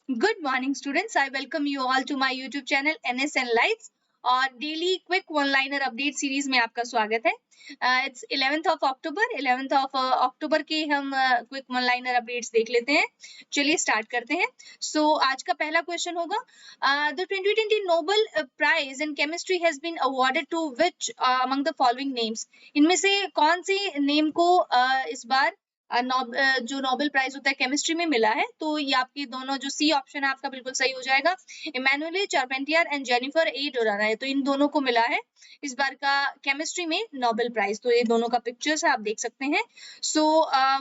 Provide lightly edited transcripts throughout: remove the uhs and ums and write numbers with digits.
Good morning, students. I welcome you all to my YouTube channel NSN Lights और daily quick one liner update series में आपका स्वागत है। It's 11th of October 11th of October के हम quick one liner updates देख लेते हैं। चलिए स्टार्ट करते हैं। आज का पहला क्वेश्चन होगा, the 2020 Nobel prize in chemistry has been awarded to which among the following names. इनमें से कौन सी नेम को इस बार जो नोबेल प्राइज होता है केमिस्ट्री में मिला है? तो ये आपकी दोनों जो सी ऑप्शन है आपका बिल्कुल सही हो जाएगा। इमैनुअल चार्पेंटियर एंड जेनिफर ए डोराना है, तो इन दोनों को मिला है इस बार का केमिस्ट्री में नोबेल प्राइज। तो ये दोनों का पिक्चर्स आप देख सकते हैं।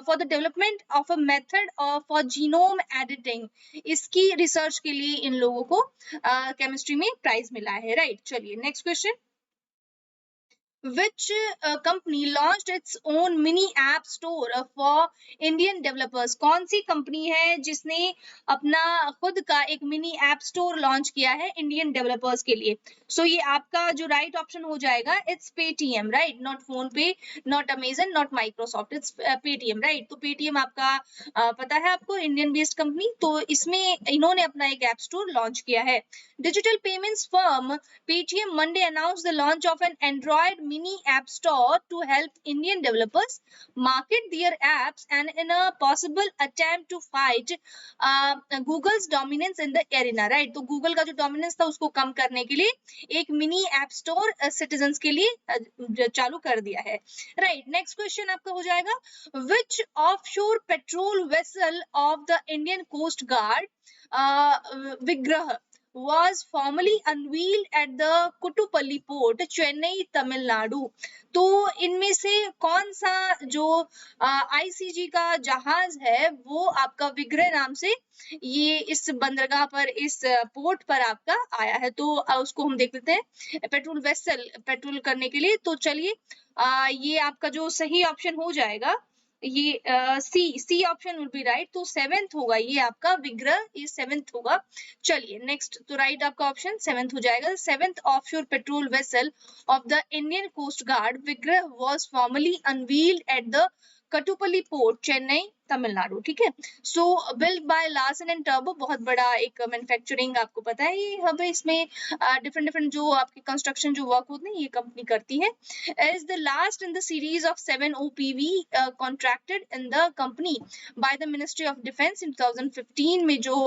For the development of a method for genome editing, इसकी रिसर्च के लिए इन लोगों को केमिस्ट्री में प्राइज मिला है, राइट। चलिए next question, which company launched its own mini app store for Indian developers? कौन सी कंपनी है जिसने अपना खुद का एक मिनी ऐप स्टोर लॉन्च किया है इंडियन डेवलपर्स के लिए? ये आपका जो राइट ऑप्शन हो जाएगा, it's Paytm, right. Not PhonePe, not Amazon, not Microsoft, it's Paytm, right. तो पेटीएम आपका पता है आपको, इंडियन बेस्ड कंपनी। तो इसमें इन्होंने अपना एक ऐप स्टोर लॉन्च किया है। Digital payments firm Paytm Monday announced the launch of an Android mini app store to help Indian developers market their apps and in a possible attempt to fight Google's dominance in the arena, right? तो Google का जो dominance था उसको कम करने के लिए एक mini app store citizens के लिए चालू कर दिया है, राइट। नेक्स्ट क्वेश्चन आपका हो जाएगा, which offshore patrol vessel of the Indian Coast Guard Vigrah was formally unveiled at the Kutupalli port, Chennai, Tamil Nadu. तो इनमें से कौन सा जो आईसीजी का जहाज है वो आपका विग्रह नाम से ये इस बंदरगाह पर, इस पोर्ट पर आपका आया है? तो उसको हम देख लेते हैं, पेट्रोल वेसल, पेट्रोल करने के लिए। तो चलिए ये आपका जो सही ऑप्शन हो जाएगा, ये C option will be right. तो सेवेंथ होगा ये आपका विग्रह, ये सेवेंथ होगा। चलिए नेक्स्ट, तो राइट आपका ऑप्शन सेवेंथ हो जाएगा। Seventh offshore patrol vessel of the Indian Coast Guard Vigraha was formally unveiled at the Kattupalli port, Chennai, Tamil Nadu, ठीक है। बिल्ड बाय लार्सन एंड टर्बो, बहुत बड़ा एक मैन्युफैक्चरिंग, आपको पता है ये हब है। इसमें डिफरेंट जो आपके कंस्ट्रक्शन जो वर्क होते हैं ये कंपनी करती है। is the last in the series of 7 OPV contracted in the company by the Ministry of Defense in 2015 में जो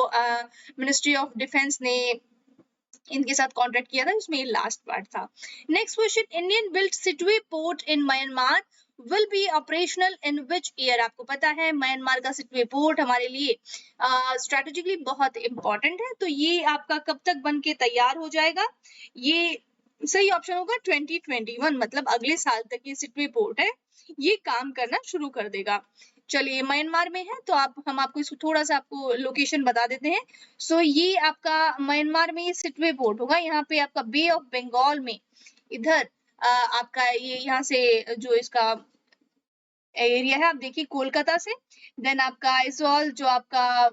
Ministry of Defense ने इनके साथ कॉन्ट्रैक्ट किया था, उसमें लास्ट पार्ट था। Next question, Indian built Sittwe port in Myanmar will be operational in which year? आपको पता है म्यांमार का सिटवे पोर्ट हमारे लिए स्ट्रेटेजिकली बहुत इंपॉर्टेंट है। तो ये आपका कब तक बन के तैयार हो जाएगा? ये सही ऑप्शन होगा 2021, मतलब अगले साल तक ये सिटवे पोर्ट है ये काम करना शुरू कर देगा। चलिए म्यांमार में है तो हम आपको इसको थोड़ा सा आपको लोकेशन बता देते हैं। ये आपका म्यांमार में ये सिटवे पोर्ट होगा, यहाँ पे आपका बे ऑफ बंगाल में इधर आपका ये यहाँ से जो इसका एरिया है आप देखिए कोलकाता से, देन आपका आइजॉल जो आपका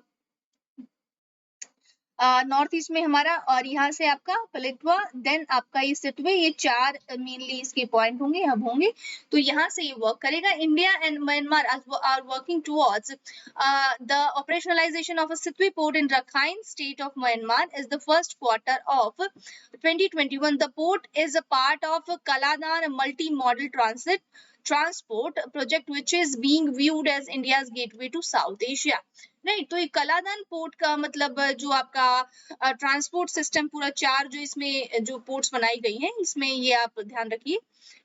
नॉर्थ ईस्ट में हमारा, और यहाँ से आपका पलेटवा, देन आपका ये सिटवे, ये चार मेनली इसके पॉइंट होंगे, हब होंगे। तो यहाँ से ये वर्क करेगा। India and Myanmar are working towards the operationalisation of a Sittwe port in Rakhine state of Myanmar is the first quarter of 2021. The port is a part of Kaladan multi modal transport project which is being viewed as India's gateway to South Asia, right. तो ये Kaladan port का मतलब जो आपका transport system पूरा चार जो इसमें जो पोर्ट्स बनाई गई हैं इसमें ये आप ध्यान रखिए,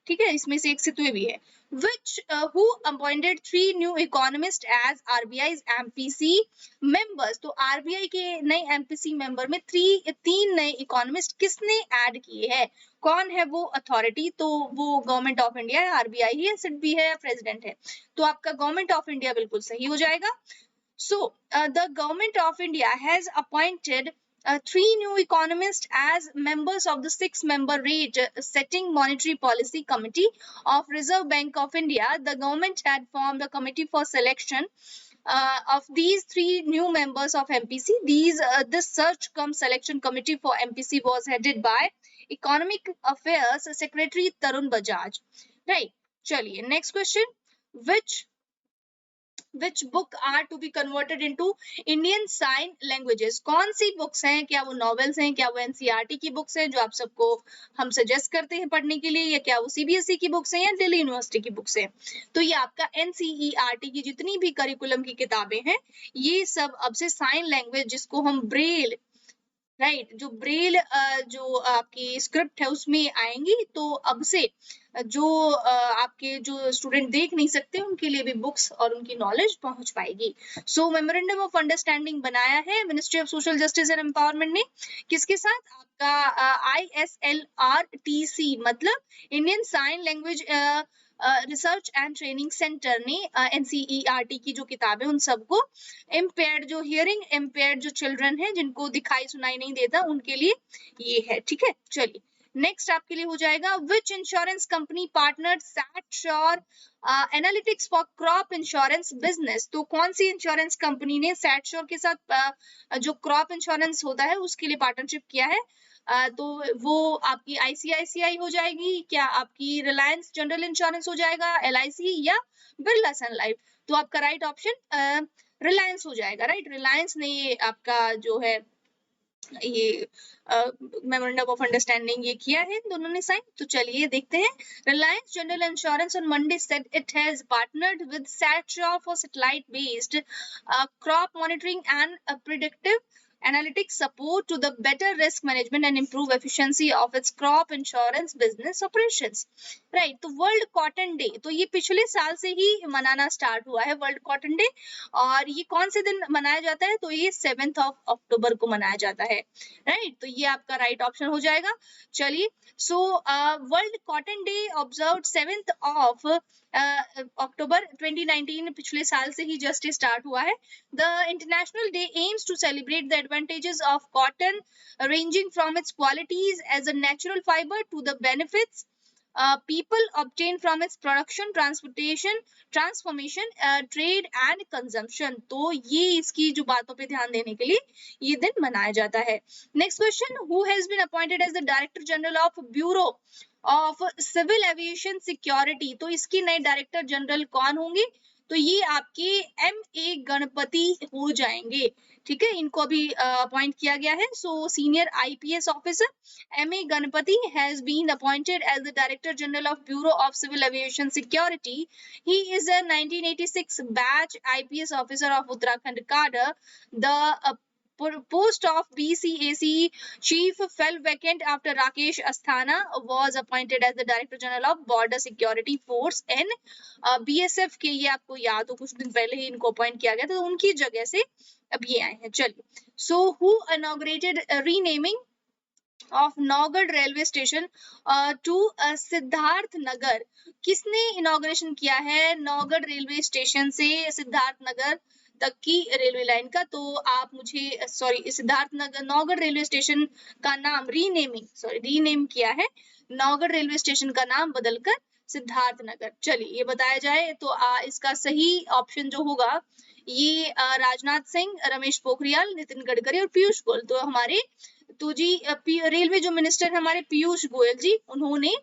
ठीक है। इसमें से एक सितुए भी है। which who appointed 3 new economists as RBI's MPC members? तो RBI के नए MPC मेंबर में तीन नए इकोनॉमिस्ट किसने ऐड किए हैं? कौन है वो अथॉरिटी? तो वो गवर्नमेंट ऑफ इंडिया है, RBI ही है, SIDBI है, प्रेसिडेंट है। तो आपका गवर्नमेंट ऑफ इंडिया बिल्कुल सही हो जाएगा। The government of India has appointed 3 new economists as members of the 6-member rate setting monetary policy committee of Reserve Bank of India. The government had formed a committee for selection of these 3 new members of MPC. This search cum selection committee for MPC was headed by Economic Affairs Secretary Tarun Bajaj. Right. चलिए next question. Which Which book are to be converted into Indian sign languages? कौन सी books हैं, क्या वो novels हैं, क्या वो NCERT की books हैं जो आप सबको हम सजेस्ट करते हैं पढ़ने के लिए, या क्या वो सीबीएसई की बुक्स हैं या दिल्ली यूनिवर्सिटी की बुक्स हैं? तो ये आपका एनसीईआरटी की जितनी भी करिकुलम की किताबें हैं ये सब अब से साइन लैंग्वेज, जिसको हम ब्रेल, राइट, जो ब्रेल जो आपकी स्क्रिप्ट है उसमें आएंगी, तो अब से जो आपके जो स्टूडेंट देख नहीं सकते उनके लिए भी बुक्स और उनकी नॉलेज पहुंच पाएगी। सो मेमोरेंडम ऑफ अंडरस्टैंडिंग बनाया है ministry of social justice and empowerment ने, किसके साथ? आपका ISLRTC मतलब Indian sign language research and training centre ने एनसीईआरटी की जो किताबें उन सबको इम्पेयर्ड, जो हियरिंग इम्पेयर्ड जो चिल्ड्रन हैं जिनको दिखाई सुनाई नहीं देता उनके लिए ये है। ठीक है, चलिए नेक्स्ट आपके लिए हो जाएगा which insurance company partner SatSure analytics for crop insurance business? तो कौन सी इंश्योरेंस कंपनी ने सैटश्योर के साथ जो क्रॉप इंश्योरेंस होता है उसके लिए पार्टनरशिप किया है? तो वो आपकी आईसीआईसीआई हो जाएगी, क्या आपकी रिलायंस जनरल इंश्योरेंस हो जाएगा, एलआईसी, या बिरला सन लाइफ? तो आपका राइट ऑप्शन रिलायंस हो जाएगा, राइट। रिलायंस ने ये आपका जो है ये मेमोरेंडम ऑफ अंडरस्टैंडिंग ये किया है दोनों ने साइन। तो चलिए देखते हैं। Reliance General Insurance on Monday said it has partnered with SatSure for satellite based crop monitoring and predictive analytics support to the better risk management and improve efficiency of its crop insurance business operations, right? तो world cotton day, तो ये पिछले साल से ही मनाना start हुआ है world cotton day, और ये कौन से दिन मनाया जाता है? तो ये 7 अक्टूबर को मनाया जाता है, राइट। तो ये आपका राइट ऑप्शन हो जाएगा। चलिए, so world cotton day observed 7 अक्टूबर 2019, पिछले साल से ही जस्ट स्टार्ट हुआ है। The International Day aims to celebrate the advantages of cotton, ranging from its qualities as a natural fiber to the benefits people obtain from its production, transportation, transformation, trade and consumption। तो ये इसकी जो बातों पे ध्यान देने के लिए ये दिन मनाया जाता है। Next question, who has been appointed as the Director General of Bureau of Civil Aviation Security? तो इसकी नए डायरेक्टर जनरल कौन होंगे? तो ये आपके M.A. गणपति हो जाएंगे, ठीक है, इनको अभी अपॉइंट किया गया है। So senior IPS officer M.A. Ganapathi has been appointed as the director general of bureau of civil aviation security. He is a 1986 batch IPS officer of Uttarakhand cadre. The post of BCAC chief fell vacant after Rakesh Asthana was appointed as the Director General of Border Security Force and BSF के, ये आपको याद हो कुछ दिन पहले ही इनको appoint किया गया था, तो उनकी जगह से अब ये आए हैं। चलिए, so who inaugurated renaming of Naugarh railway station to Siddharth Nagar? किसने इनॉग्रेशन किया है नौगढ़ रेलवे स्टेशन से सिद्धार्थ नगर तक की रेलवे लाइन का? तो आप मुझे सिद्धार्थ नगर नौगढ़ रेलवे स्टेशन का नाम रीनेम किया है, नौगढ़ रेलवे स्टेशन का नाम बदलकर सिद्धार्थ नगर। चलिए ये बताया जाए तो इसका सही ऑप्शन जो होगा ये राजनाथ सिंह, रमेश पोखरियाल, नितिन गडकरी और पीयूष गोयल। तो हमारे तो जी रेलवे जो मिनिस्टर हमारे पीयूष गोयल जी, उन्होंने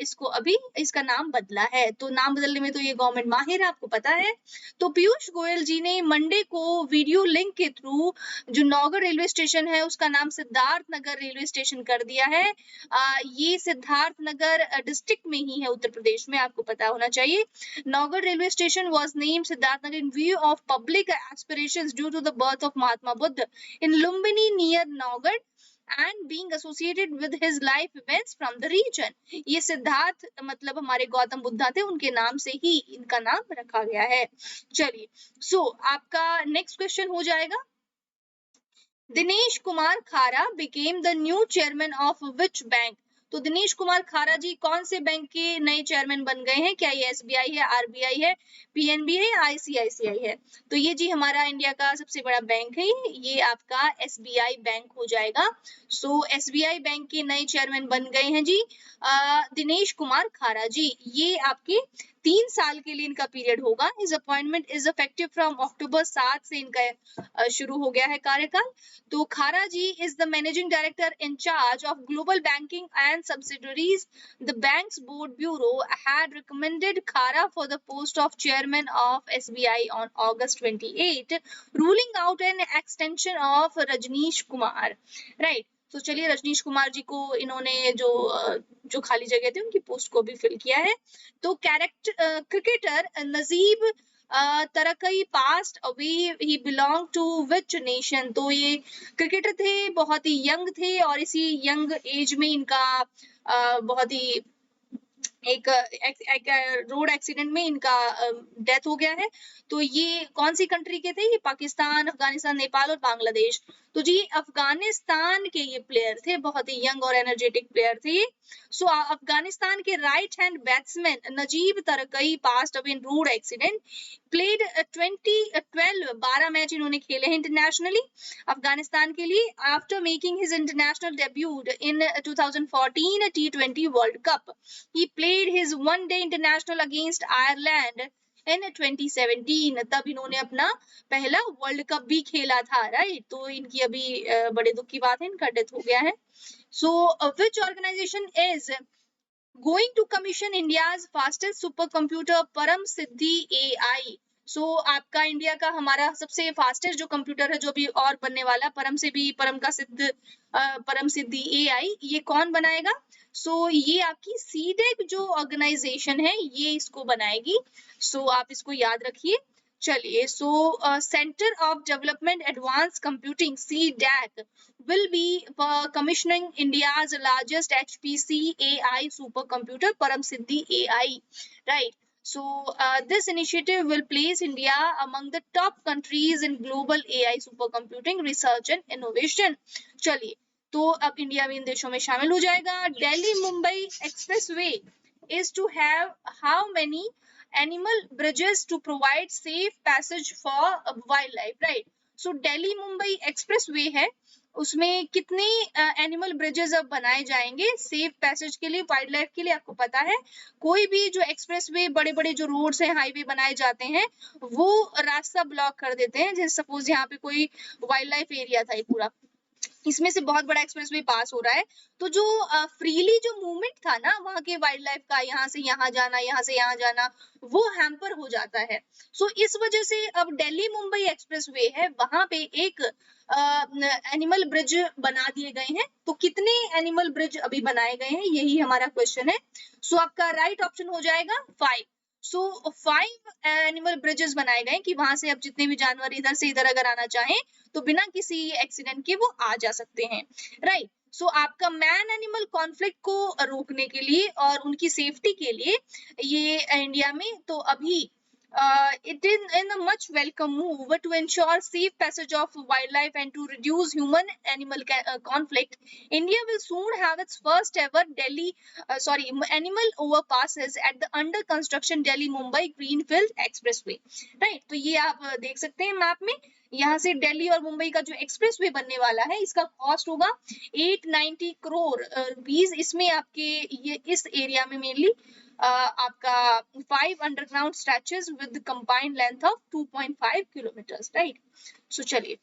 इसको अभी इसका नाम बदला है। तो नाम बदलने में तो ये गवर्नमेंट माहिर है, आपको पता है। तो पीयूष गोयल जी ने मंडे को वीडियो लिंक के थ्रू जो नौगढ़ रेलवे स्टेशन है उसका नाम सिद्धार्थ नगर रेलवे स्टेशन कर दिया है। ये सिद्धार्थ नगर डिस्ट्रिक्ट में ही है उत्तर प्रदेश में, आपको पता होना चाहिए। Naugarh railway station was named Siddharth Nagar in view of public aspirations due to the birth of Mahatma Buddha in Lumbini near Naugarh and being associated with his life events from the region। ये सिद्धार्थ मतलब हमारे गौतम बुद्धा थे, उनके नाम से ही इनका नाम रखा गया है। चलिए, सो आपका नेक्स्ट क्वेश्चन हो जाएगा, दिनेश कुमार खारा became the new chairman of which bank? तो दिनेश कुमार खारा जी कौन से बैंक के नए चेयरमैन बन गए हैं? क्या ये SBI है, RBI है, PNB है या ICICI है? तो ये जी हमारा इंडिया का सबसे बड़ा बैंक है, ये आपका SBI बैंक हो जाएगा। सो SBI बैंक के नए चेयरमैन बन गए हैं जी दिनेश कुमार खारा जी। ये आपके 3 साल के लिए इनका पीरियड होगा। His appointment is effective from October 7 से इनका शुरू हो गया है कार्यकाल। तो Khara ji is the managing director in charge of global banking and subsidiaries. The bank's board bureau had recommended Khara for the post of chairman of SBI on August 28, ruling out an extension of Rajneesh Kumar. Right. तो चलिए रजनीश कुमार जी को इन्होंने जो खाली जगह थी उनकी post को भी फिल किया है। तो cricketer Najeeb Tarakai passed away, he belong to which nation. तो ये क्रिकेटर थे, बहुत ही यंग थे और इसी यंग एज में इनका बहुत ही एक रोड एक्सीडेंट में इनका डेथ हो गया है। तो ये कौन सी कंट्री के थे? ये पाकिस्तान, अफगानिस्तान, नेपाल और बांग्लादेश। तो जी अफगानिस्तान के ये प्लेयर थे, बहुत ही यंग और एनर्जेटिक प्लेयर थे ये। सो अफगानिस्तान के right hand batsman Najeeb Tarakai passed away in road accident. Played 12 match इन्होंने खेले हैं इंटरनेशनली अफगानिस्तान के लिए। After making his international debut in 2014 T20 world cup, he played his one day international against Ireland in 2017। तब इन्होंने अपना पहला वर्ल्ड कप भी खेला था, राइट। तो इनकी अभी बड़े दुख की बात है, इनका डेथ हो गया है। सो which organization is going to commission India's fastest supercomputer परम सिद्धि AI? सो आपका इंडिया का हमारा सबसे फास्टेस्ट जो कंप्यूटर है जो भी और बनने वाला, परम से भी परम का सिद्ध, परम सिद्धि AI, ये कौन बनाएगा? सो ये आपकी सीडेक जो ऑर्गेनाइजेशन है ये इसको बनाएगी। सो आप इसको याद रखिए। चलिए, so centre of development advance computing CDAC will be commissioning India's largest HPC AI supercomputer Param Siddhi AI, right? So this initiative will place India among the top countries in global AI supercomputing research and innovation। चलिए, तो अब India भी इन देशों में शामिल हो जाएगा। Delhi Mumbai expressway is to have how many animal bridges to provide safe passage for wildlife, right? So Delhi Mumbai expressway है, उसमें कितने एनिमल ब्रिजेस अब बनाए जाएंगे सेफ पैसेज के लिए, वाइल्ड लाइफ के लिए। आपको पता है कोई भी जो एक्सप्रेसवे, बड़े बड़े जो रोड्स हैं, हाईवे बनाए जाते हैं, वो रास्ता ब्लॉक कर देते हैं। जैसे सपोज यहाँ पे कोई वाइल्ड लाइफ एरिया था, ये पूरा इसमें से बहुत बड़ा एक्सप्रेसवे पास हो रहा है, तो जो फ्रीली जो मूवमेंट था ना वहां के वाइल्ड लाइफ का, यहाँ से यहाँ जाना, यहाँ से यहाँ जाना, वो हैम्पर हो जाता है। सो इस वजह से अब दिल्ली मुंबई एक्सप्रेसवे है, वहां पे एक एनिमल ब्रिज बना दिए गए हैं। तो कितने एनिमल ब्रिज अभी बनाए गए हैं, यही हमारा क्वेश्चन है। सो आपका राइट ऑप्शन हो जाएगा 5। सो 5 एनिमल ब्रिजेस बनाए गए कि वहां से अब जितने भी जानवर इधर से इधर अगर आना चाहें तो बिना किसी एक्सीडेंट के वो आ जा सकते हैं, राइट। सो आपका मैन एनिमल कॉन्फ्लिक्ट को रोकने के लिए और उनकी सेफ्टी के लिए ये इंडिया में तो अभी it is in a much welcome move to ensure safe passage of wildlife and to reduce human animal conflict. India will soon have its first ever animal overpasses at the under construction Delhi Mumbai Greenfield Expressway, right? तो ये आप देख सकते हैं map में, यहाँ से दिल्ली और मुंबई का जो एक्सप्रेसवे बनने वाला है इसका कॉस्ट होगा 890 करोड़ रुपीस। इसमें आपके ये इस एरिया में मेनली आपका 5 underground stretches with combined length of 2.5 kilometres, right. So चलिए,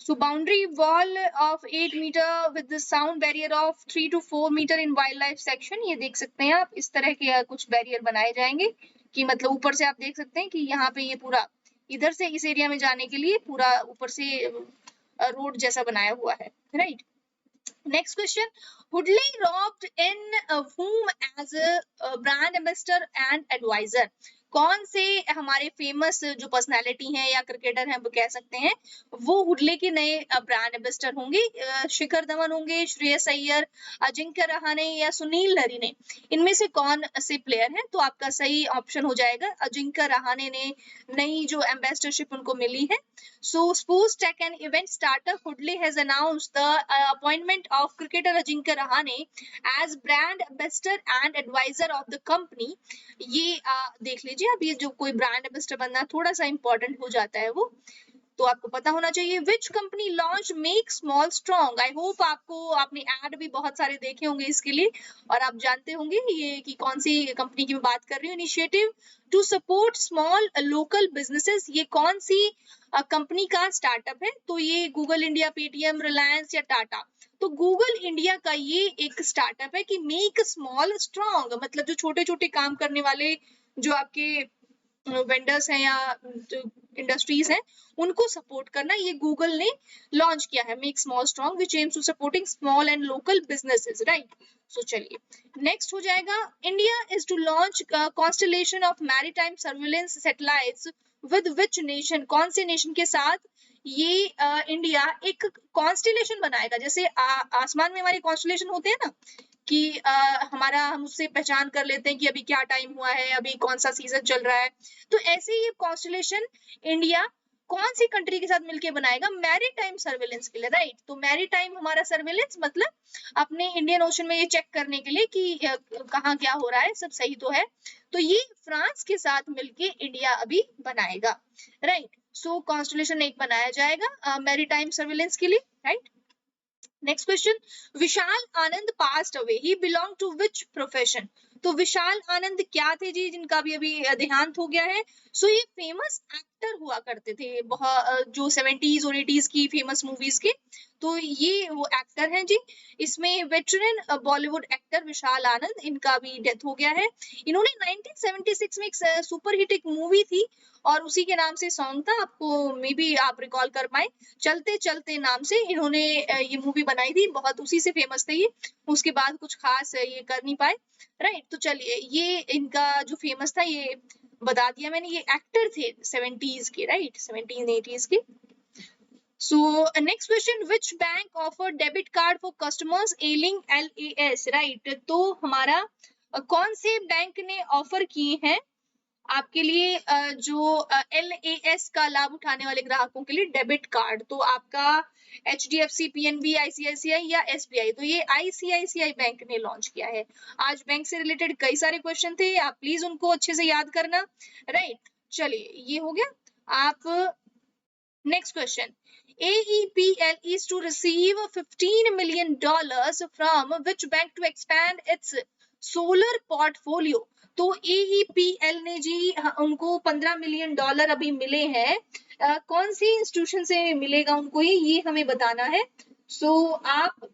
so boundary wall of 8 metre with sound barrier of 3 to 4 metre in wild life section. ये देख सकते हैं आप, इस तरह के कुछ बैरियर बनाए जाएंगे कि मतलब ऊपर से आप देख सकते हैं कि यहाँ पे ये पूरा इधर से इस एरिया में जाने के लिए पूरा ऊपर से रोड जैसा बनाया हुआ है, right. Next question, Hoodley robbed in whom as a brand ambassador and advisor? कौन से हमारे फेमस जो पर्सनालिटी हैं या क्रिकेटर हैं वो कह सकते हैं, वो हुडले के नए ब्रांड एम्बेसडर होंगे? शिखर धवन होंगे, श्रेयस अय्यर, अजिंक्य रहाणे या सुनील नरीने? इनमें से कौन से प्लेयर हैं? तो आपका सही ऑप्शन हो जाएगा अजिंक्य रहाणे ने नई जो एम्बेसडरशिप उनको मिली है। So Sports Tech and Event startup Hoodley has announced the appointment of cricketer Ajinkya Rahane as brand ambassador and advisor of the company। ये देख लीजिए, अब ये जो कोई ब्रांड एम्बेसडर बनना थोड़ा सा इंपॉर्टेंट हो जाता है वो। तो आपको पता होना चाहिए। Which company launch make small strong. I hope आपने एड भी बहुत सारे देखे होंगे इसके लिए और आप जानते होंगे ये कि कौन सी कंपनी की मैं बात कर रही हूँ। Initiative to support small local businesses, ये कौन सी कंपनी का स्टार्टअप है? तो ये गूगल इंडिया, पेटीएम, रिलायंस या टाटा। तो गूगल इंडिया का ये एक स्टार्टअप है कि मेक स्मॉल स्ट्रॉन्ग, मतलब जो छोटे छोटे काम करने वाले जो आपके वेंडर्स हैं या इंडस्ट्रीज हैं उनको सपोर्ट करना, ये गूगल ने लॉन्च किया है। Make small strong which aims to supporting small and local businesses, right. So चलिए नेक्स्ट हो जाएगा। India is to launch constellation of maritime surveillance satellites with which nation. कौन से नेशन के साथ ये इंडिया एक कॉन्स्टलेशन बनाएगा? जैसे आसमान में हमारे कॉन्स्टलेशन होते हैं ना कि हम उससे पहचान कर लेते हैं कि अभी क्या टाइम हुआ है, अभी कौन सा सीजन चल रहा है। तो ऐसे ही कॉन्स्टलेशन इंडिया कौन सी कंट्री के साथ मिलके बनाएगा? मैरीटाइम सर्वेलेंस के लिए, राइट। तो मैरीटाइम हमारा सर्वेलेंस मतलब अपने इंडियन ओशन में ये चेक करने के लिए कि कहाँ क्या हो रहा है, सब सही तो है। तो ये फ्रांस के साथ मिलके इंडिया अभी बनाएगा, राइट। सो कॉन्स्टलेशन एक बनाया जाएगा मैरीटाइम सर्वेलेंस के लिए, right. Next question, Vishal Anand passed away, he belong to which profession. तो विशाल आनंद क्या थे जी, जिनका भी अभी देहांत हो गया है? सो ये फेमस एक्टर हुआ करते थे बहुत, जो 70s और 80s की फेमस मूवीज के। तो ये वो एक्टर हैं जी। इसमें वेटरन बॉलीवुड एक्टर विशाल आनंद, इनका भी डेथ हो गया है। इन्होंने 1976 में एक सुपर हिट एक मूवी थी और उसी के नाम से सॉन्ग था, आपको मे बी आप रिकॉल कर पाए, चलते चलते नाम से इन्होंने ये मूवी बनाई थी, बहुत उसी से फेमस थे ये। उसके बाद कुछ खास ये कर नहीं पाए, राइट। तो चलिए ये इनका जो फेमस था ये बता दिया मैंने। ये एक्टर थे 70s के, राइट, 70s 80s के। So next question, which bank offer debit card for customers ailing LAS, right? तो हमारा कौन से बैंक ने ऑफर किए हैं आपके लिए जो LAS का लाभ उठाने वाले ग्राहकों के लिए डेबिट कार्ड? तो आपका HDFC, PNB, ICICI या SBI? तो ये ICICI बैंक ने लॉन्च किया है। आज बैंक से रिलेटेड कई सारे क्वेश्चन थे, आप प्लीज उनको अच्छे से याद करना, राइट। चलिए ये हो गया। आप next question, AEPL is to receive $15 million from which bank to expand its solar portfolio? तो AEPL ने जी उनको $15 मिलियन अभी मिले हैं। कौन सी इंस्टीट्यूशन से मिलेगा उनको ये हमें बताना है। सो आप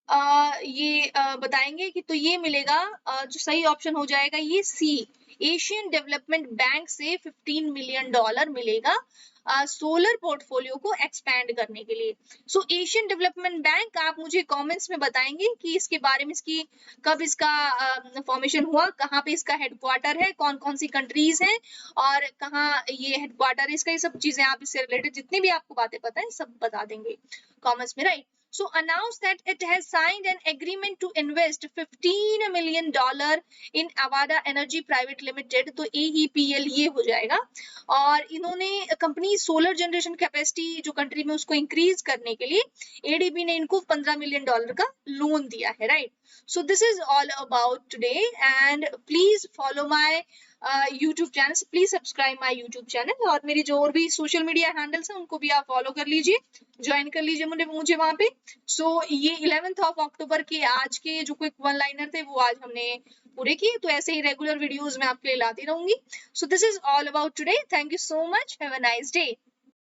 ये बताएंगे कि तो ये मिलेगा, जो सही ऑप्शन हो जाएगा ये सी, एशियन डेवलपमेंट बैंक से $15 मिलियन मिलेगा सोलर पोर्टफोलियो को एक्सपैंड करने के लिए। सो एशियन डेवलपमेंट बैंक, आप मुझे कमेंट्स में बताएंगे कि इसके बारे में, इसकी कब इसका फॉर्मेशन हुआ, कहाँ पे इसका हेडक्वार्टर है, कौन कौन सी कंट्रीज हैं और कहाँ ये हेडक्वार्टर है इसका, ये सब चीजें आप इससे रिलेटेड जितनी भी आपको बातें पता है सब बता देंगे कमेंट्स में, right. So announced that it has signed an agreement to invest $15 million in Avada Energy Private Limited। तो AEPL ये हो जाएगा। और इन्होंने कंपनी सोलर जनरेशन कैपेसिटी जो कंट्री में उसको इंक्रीज करने के लिए ADB ने इनको $15 मिलियन का लोन दिया है, right. So this is all about today and please follow my YouTube channel, please subscribe my YouTube channel और मेरी जो और भी सोशल मीडिया हैंडल्स हैं उनको भी आप फॉलो कर लीजिए, ज्वाइन कर लीजिए मुझे वहां पे। सो ये 11 अक्टूबर के आज के जो क्विक वन लाइनर थे वो आज हमने पूरे किए। तो ऐसे ही रेगुलर वीडियोस मैं आपके लिए लाती रहूंगी। So this is all about today, thank you so much, have a nice day.